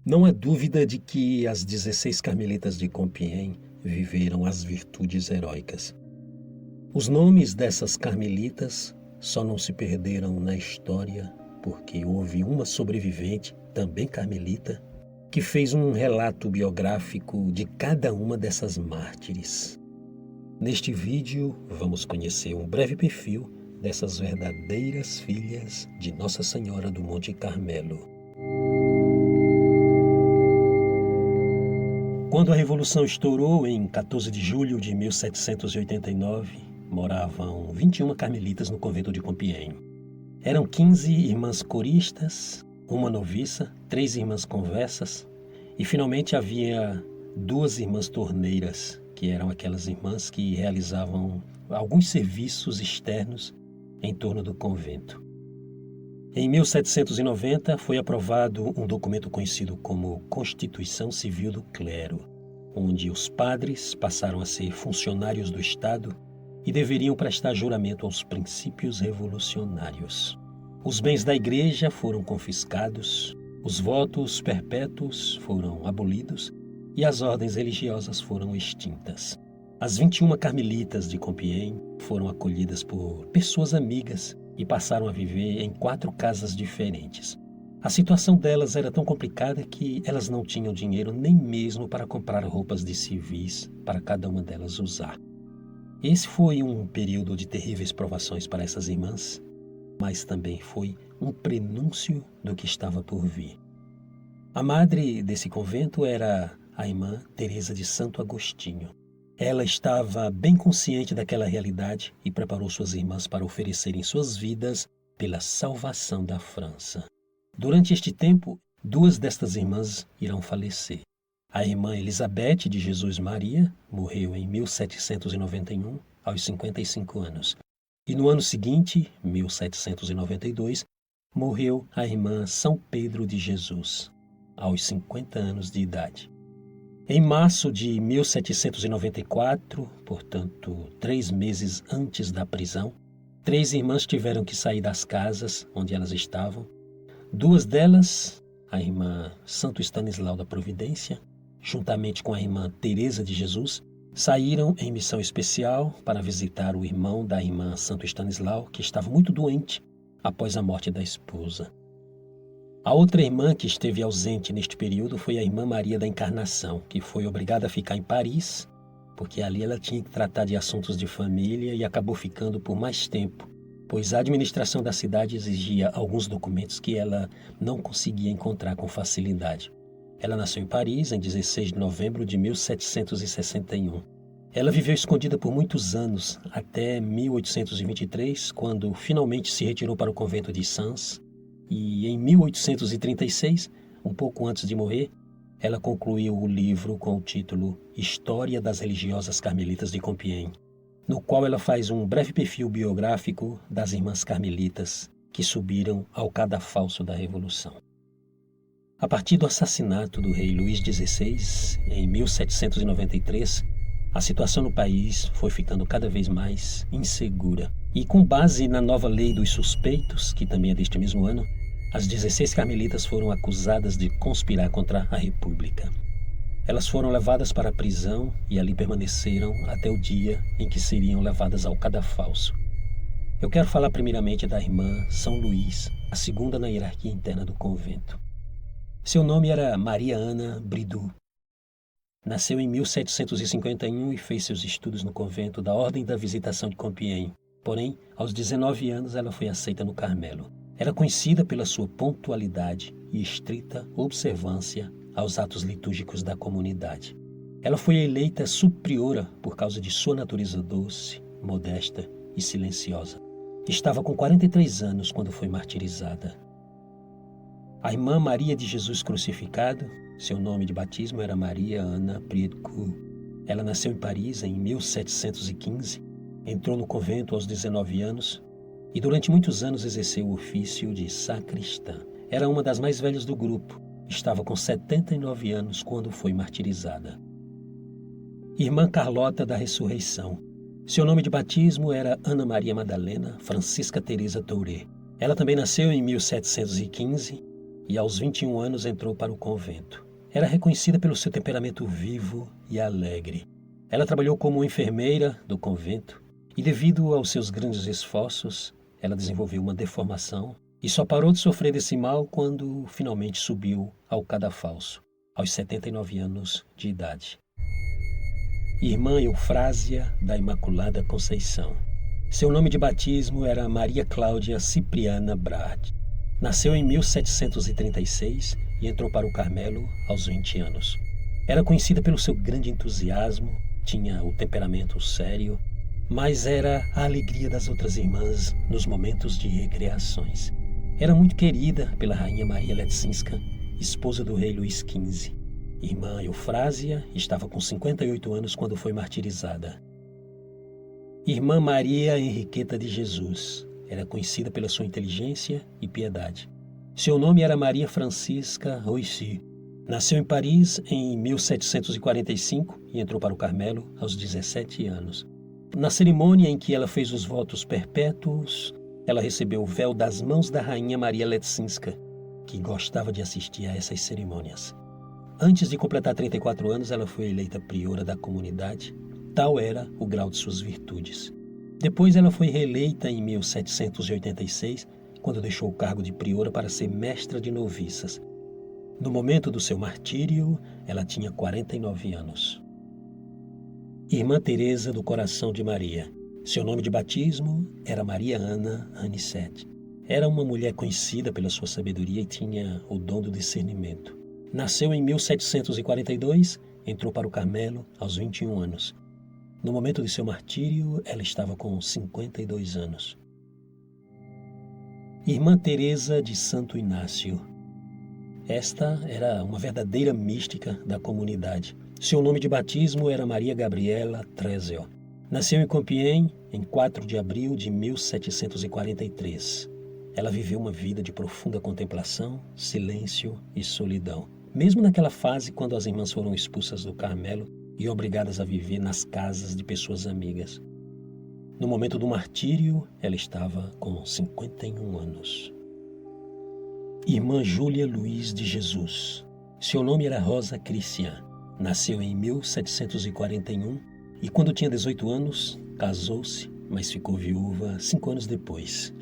Não há dúvida de que as 16 carmelitas de Compiègne viveram as virtudes heróicas. Os nomes dessas carmelitas só não se perderam na história porque houve uma sobrevivente, também carmelita, que fez um relato biográfico de cada uma dessas mártires. Neste vídeo, vamos conhecer um breve perfil dessas verdadeiras filhas de Nossa Senhora do Monte Carmelo. Quando a Revolução estourou em 14 de julho de 1789, moravam 21 carmelitas no convento de Compiègne. Eram 15 irmãs coristas, uma noviça, 3 irmãs conversas e finalmente havia 2 irmãs torneiras, que eram aquelas irmãs que realizavam alguns serviços externos em torno do convento. Em 1790 foi aprovado um documento conhecido como Constituição Civil do Clero, onde os padres passaram a ser funcionários do Estado e deveriam prestar juramento aos princípios revolucionários. Os bens da igreja foram confiscados, os votos perpétuos foram abolidos e as ordens religiosas foram extintas. As 21 carmelitas de Compiègne foram acolhidas por pessoas amigas e passaram a viver em 4 casas diferentes. A situação delas era tão complicada que elas não tinham dinheiro nem mesmo para comprar roupas de civis para cada uma delas usar. Esse foi um período de terríveis provações para essas irmãs, mas também foi um prenúncio do que estava por vir. A madre desse convento era a irmã Teresa de Santo Agostinho. Ela estava bem consciente daquela realidade e preparou suas irmãs para oferecerem suas vidas pela salvação da França. Durante este tempo, 2 destas irmãs irão falecer. A irmã Elizabeth de Jesus Maria morreu em 1791, aos 55 anos. E no ano seguinte, 1792, morreu a irmã São Pedro de Jesus, aos 50 anos de idade. Em março de 1794, portanto, 3 meses antes da prisão, 3 irmãs tiveram que sair das casas onde elas estavam. 2 delas, a irmã Santo Estanislau da Providência, juntamente com a irmã Teresa de Jesus, saíram em missão especial para visitar o irmão da irmã Santo Estanislau, que estava muito doente após a morte da esposa. A outra irmã que esteve ausente neste período foi a irmã Maria da Encarnação, que foi obrigada a ficar em Paris, porque ali ela tinha que tratar de assuntos de família e acabou ficando por mais tempo, pois a administração da cidade exigia alguns documentos que ela não conseguia encontrar com facilidade. Ela nasceu em Paris em 16 de novembro de 1761. Ela viveu escondida por muitos anos, até 1823, quando finalmente se retirou para o convento de Sens, e em 1836, um pouco antes de morrer, ela concluiu o livro com o título História das Religiosas Carmelitas de Compiègne, no qual ela faz um breve perfil biográfico das irmãs carmelitas que subiram ao cadafalso da Revolução. A partir do assassinato do rei Luís XVI, em 1793, a situação no país foi ficando cada vez mais insegura. E com base na nova lei dos suspeitos, que também é deste mesmo ano, as 16 carmelitas foram acusadas de conspirar contra a República. Elas foram levadas para a prisão e ali permaneceram até o dia em que seriam levadas ao cadafalso. Eu quero falar primeiramente da irmã São Luís, a segunda na hierarquia interna do convento. Seu nome era Maria Ana Bridoux. Nasceu em 1751 e fez seus estudos no convento da Ordem da Visitação de Compiègne. Porém, aos 19 anos ela foi aceita no Carmelo. Era conhecida pela sua pontualidade e estrita observância aos atos litúrgicos da comunidade. Ela foi eleita subpriora por causa de sua natureza doce, modesta e silenciosa. Estava com 43 anos quando foi martirizada. A irmã Maria de Jesus Crucificado, seu nome de batismo era Maria Ana Bridoux. Ela nasceu em Paris em 1715, entrou no convento aos 19 anos e durante muitos anos exerceu o ofício de sacristã. Era uma das mais velhas do grupo, estava com 79 anos quando foi martirizada. Irmã Carlota da Ressurreição. Seu nome de batismo era Ana Maria Madalena Francisca Teresa Touré. Ela também nasceu em 1715 e aos 21 anos entrou para o convento. Era reconhecida pelo seu temperamento vivo e alegre. Ela trabalhou como enfermeira do convento e, devido aos seus grandes esforços, ela desenvolveu uma deformação e só parou de sofrer desse mal quando finalmente subiu ao cadafalso, aos 79 anos de idade. Irmã Eufrásia da Imaculada Conceição. Seu nome de batismo era Maria Cláudia Cipriana Brard. Nasceu em 1736 e entrou para o Carmelo aos 20 anos. Era conhecida pelo seu grande entusiasmo, tinha o temperamento sério, mas era a alegria das outras irmãs nos momentos de recreações. Era muito querida pela rainha Maria Leczinska, esposa do rei Luís XV. Irmã Eufrásia estava com 58 anos quando foi martirizada. Irmã Maria Henriqueta de Jesus era conhecida pela sua inteligência e piedade. Seu nome era Maria Francisca Roissy. Nasceu em Paris em 1745 e entrou para o Carmelo aos 17 anos. Na cerimônia em que ela fez os votos perpétuos, ela recebeu o véu das mãos da rainha Maria Leczinska, que gostava de assistir a essas cerimônias. Antes de completar 34 anos, ela foi eleita priora da comunidade. Tal era o grau de suas virtudes. Depois ela foi reeleita em 1786, quando deixou o cargo de priora para ser mestra de noviças. No momento do seu martírio, ela tinha 49 anos. Irmã Teresa do Coração de Maria. Seu nome de batismo era Maria Ana Anicete. Era uma mulher conhecida pela sua sabedoria e tinha o dom do discernimento. Nasceu em 1742, entrou para o Carmelo aos 21 anos. No momento de seu martírio, ela estava com 52 anos. Irmã Teresa de Santo Inácio. Esta era uma verdadeira mística da comunidade. Seu nome de batismo era Maria Gabriela Trezio. Nasceu em Compiègne em 4 de abril de 1743. Ela viveu uma vida de profunda contemplação, silêncio e solidão. Mesmo naquela fase quando as irmãs foram expulsas do Carmelo e obrigadas a viver nas casas de pessoas amigas. No momento do martírio, ela estava com 51 anos. Irmã Júlia Luiz de Jesus. Seu nome era Rosa Cristian. Nasceu em 1741 e quando tinha 18 anos, casou-se, mas ficou viúva 5 anos depois.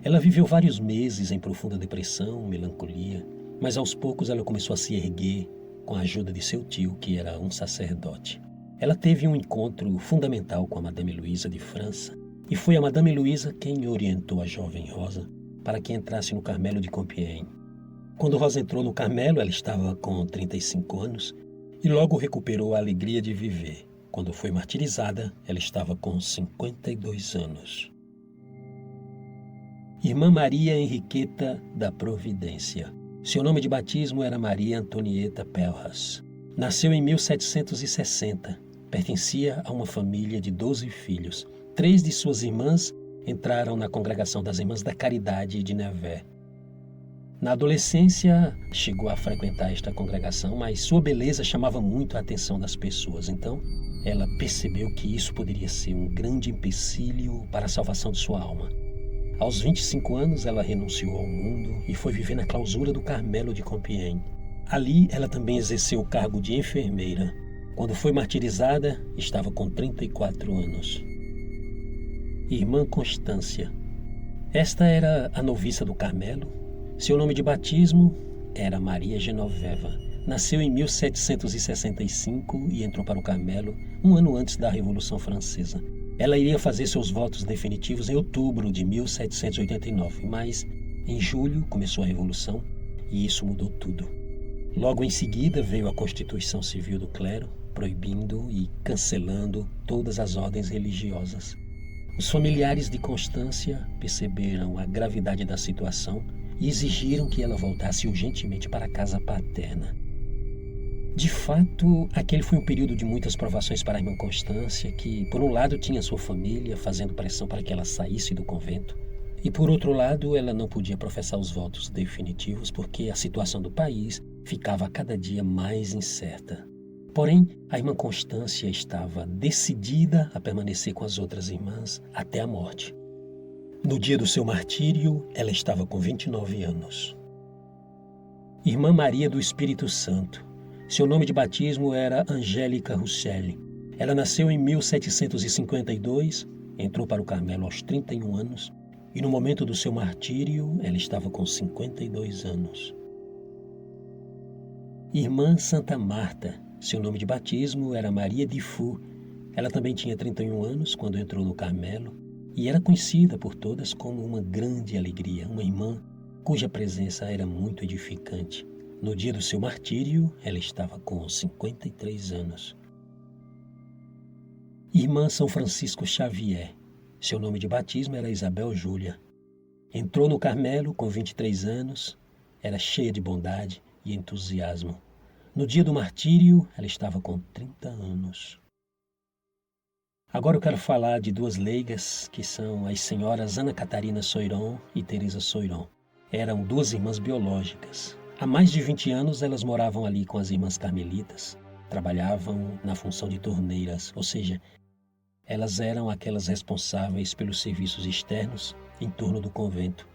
Ela viveu vários meses em profunda depressão, melancolia, mas aos poucos ela começou a se erguer com a ajuda de seu tio, que era um sacerdote. Ela teve um encontro fundamental com a Madame Luísa de França e foi a Madame Luísa quem orientou a jovem Rosa para que entrasse no Carmelo de Compiègne. Quando Rosa entrou no Carmelo, ela estava com 35 anos e logo recuperou a alegria de viver. Quando foi martirizada, ela estava com 52 anos. Irmã Maria Henriqueta da Providência. Seu nome de batismo era Maria Antonieta Pelhas. Nasceu em 1760. Pertencia a uma família de 12 filhos. 3 de suas irmãs entraram na congregação das Irmãs da Caridade de Nevers. Na adolescência, chegou a frequentar esta congregação, mas sua beleza chamava muito a atenção das pessoas. Então, ela percebeu que isso poderia ser um grande empecilho para a salvação de sua alma. Aos 25 anos, ela renunciou ao mundo e foi viver na clausura do Carmelo de Compiègne. Ali, ela também exerceu o cargo de enfermeira. Quando foi martirizada, estava com 34 anos. Irmã Constância. Esta era a noviça do Carmelo. Seu nome de batismo era Maria Genoveva. Nasceu em 1765 e entrou para o Carmelo um ano antes da Revolução Francesa. Ela iria fazer seus votos definitivos em outubro de 1789, mas em julho começou a Revolução e isso mudou tudo. Logo em seguida veio a Constituição Civil do Clero, proibindo e cancelando todas as ordens religiosas. Os familiares de Constância perceberam a gravidade da situação e exigiram que ela voltasse urgentemente para a casa paterna. De fato, aquele foi um período de muitas provações para a irmã Constância, que, por um lado, tinha sua família fazendo pressão para que ela saísse do convento, e, por outro lado, ela não podia professar os votos definitivos porque a situação do país ficava a cada dia mais incerta. Porém, a irmã Constância estava decidida a permanecer com as outras irmãs até a morte. No dia do seu martírio, ela estava com 29 anos. Irmã Maria do Espírito Santo. Seu nome de batismo era Angélica Russelli. Ela nasceu em 1752, entrou para o Carmelo aos 31 anos e no momento do seu martírio ela estava com 52 anos. Irmã Santa Marta. Seu nome de batismo era Maria de Fou. Ela também tinha 31 anos quando entrou no Carmelo e era conhecida por todas como uma grande alegria, uma irmã cuja presença era muito edificante. No dia do seu martírio, ela estava com 53 anos. Irmã São Francisco Xavier. Seu nome de batismo era Isabel Júlia. Entrou no Carmelo com 23 anos, era cheia de bondade e entusiasmo. No dia do martírio, ela estava com 30 anos. Agora eu quero falar de duas leigas, que são as senhoras Ana Catarina Soiron e Teresa Soiron. Eram duas irmãs biológicas. Há mais de 20 anos elas moravam ali com as irmãs carmelitas, trabalhavam na função de torneiras, ou seja, elas eram aquelas responsáveis pelos serviços externos em torno do convento.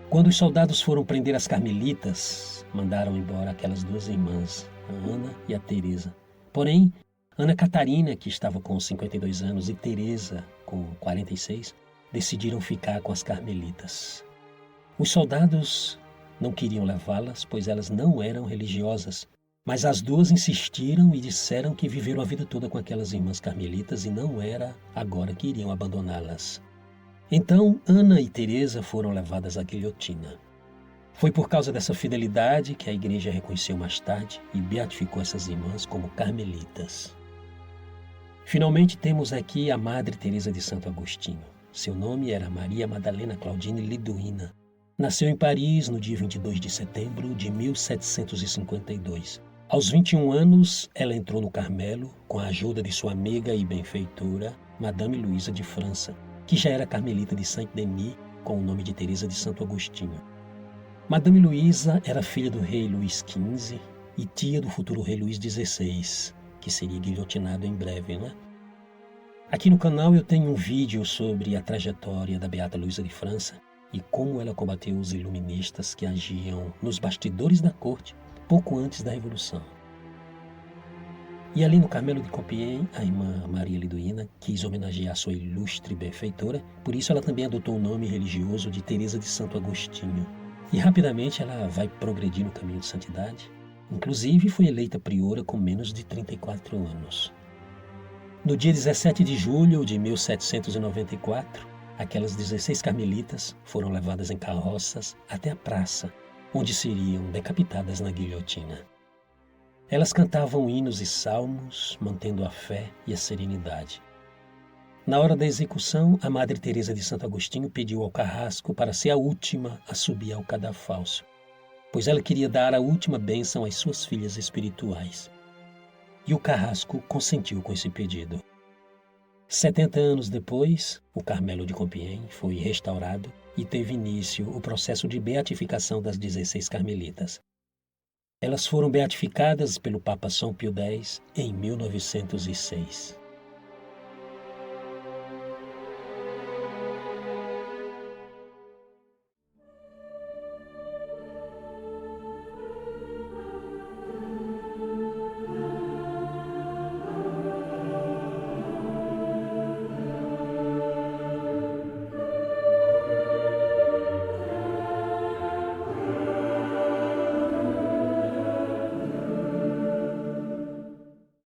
Quando os soldados foram prender as carmelitas, mandaram embora aquelas duas irmãs, a Ana e a Teresa. Porém, Ana Catarina, que estava com 52 anos, e Teresa, com 46, decidiram ficar com as carmelitas. Os soldados não queriam levá-las, pois elas não eram religiosas, mas as duas insistiram e disseram que viveram a vida toda com aquelas irmãs carmelitas e não era agora que iriam abandoná-las. Então, Ana e Teresa foram levadas à guilhotina. Foi por causa dessa fidelidade que a igreja reconheceu mais tarde e beatificou essas irmãs como carmelitas. Finalmente temos aqui a Madre Teresa de Santo Agostinho. Seu nome era Maria Madalena Claudine Liduína. Nasceu em Paris no dia 22 de setembro de 1752. Aos 21 anos, ela entrou no Carmelo com a ajuda de sua amiga e benfeitora, Madame Luísa de França, que já era carmelita de Saint-Denis com o nome de Teresa de Santo Agostinho. Madame Luísa era filha do rei Luís XV e tia do futuro rei Luís XVI, que seria guilhotinado em breve, não é? Aqui no canal eu tenho um vídeo sobre a trajetória da Beata Luísa de França e como ela combateu os iluministas que agiam nos bastidores da corte pouco antes da Revolução. E ali no Carmelo de Compiègne, a irmã Maria Liduína quis homenagear sua ilustre benfeitora, por isso ela também adotou o nome religioso de Teresa de Santo Agostinho. E rapidamente ela vai progredir no caminho de santidade. Inclusive foi eleita priora com menos de 34 anos. No dia 17 de julho de 1794, aquelas 16 carmelitas foram levadas em carroças até a praça, onde seriam decapitadas na guilhotina. Elas cantavam hinos e salmos, mantendo a fé e a serenidade. Na hora da execução, a Madre Teresa de Santo Agostinho pediu ao carrasco para ser a última a subir ao cadafalso, pois ela queria dar a última bênção às suas filhas espirituais. E o carrasco consentiu com esse pedido. 70 anos depois, o Carmelo de Compiègne foi restaurado e teve início o processo de beatificação das 16 carmelitas. Elas foram beatificadas pelo Papa São Pio X em 1906.